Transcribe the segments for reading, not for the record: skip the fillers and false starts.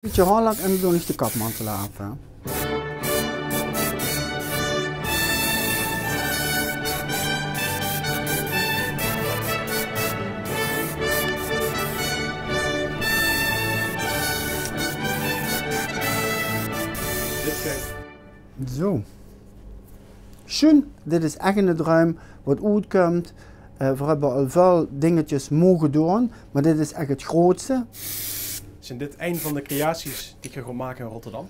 Beetje haarlak en dan is de kapmantel af. Hè. Zo. Schön, dit is echt een druim wat uitkomt. We hebben al veel dingetjes mogen doen, maar dit is echt het grootste. Zijn dit een van de creaties die je gaat maken in Rotterdam?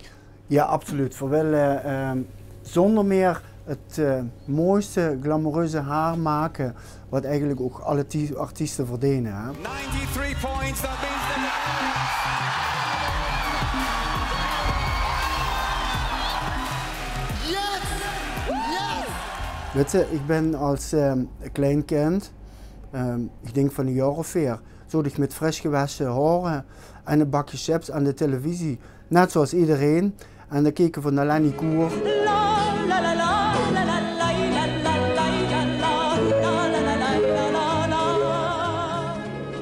Ja, absoluut. We willen zonder meer het mooiste, glamoureuze haar maken, wat eigenlijk ook alle artiesten verdienen. Hè. 93 points, that means Weet je, ik ben als klein kind, ik denk van een jaar of 4, zat ik met fris gewassen haren en een bakje chips aan de televisie. Net zoals iedereen. En dan keken we naar Lenny Koer.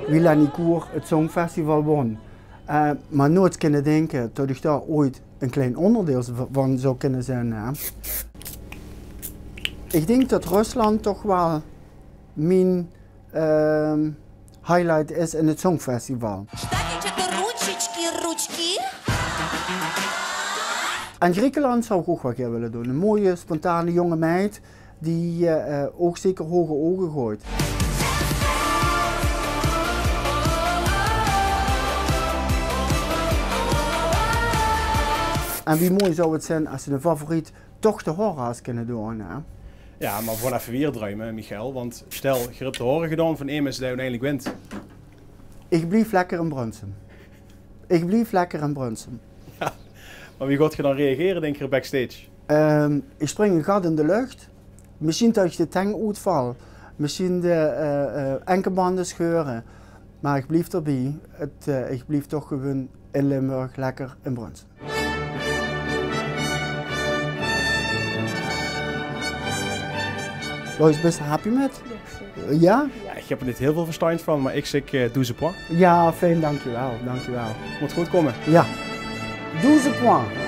Wie Lenny Koer het Songfestival won. Maar nooit kunnen denken dat ik daar ooit een klein onderdeel van zou kunnen zijn. Hè. Ik denk dat Rusland toch wel mijn highlight is in het Songfestival. En Griekenland zou ik ook wel keer willen doen. Een mooie, spontane jonge meid die ook zeker hoge ogen gooit. En wie mooi zou het zijn als ze een favoriet toch de horrors kunnen doen. Hè? Ja, maar gewoon even weer druimen, Michael. Want stel, je hebt de horen gedaan van één mensen die uiteindelijk wint. Ik blijf lekker in Brunsum. Ik blijf lekker in Brunsum. Ja, maar wie gaat je dan reageren, denk je, backstage? Ik spring een gat in de lucht. Misschien dat ik de tang uitval. Misschien de enkelbanden scheuren. Maar ik blijf erbij. Ik blijf toch gewoon in Limburg lekker in Brunsum. Was je best happy met? Ja? Ja, ik heb er niet heel veel verstand van, maar ik zeg 12 points. Ja, fijn, dankjewel. Dankjewel. Moet goed komen. Ja. 12 points.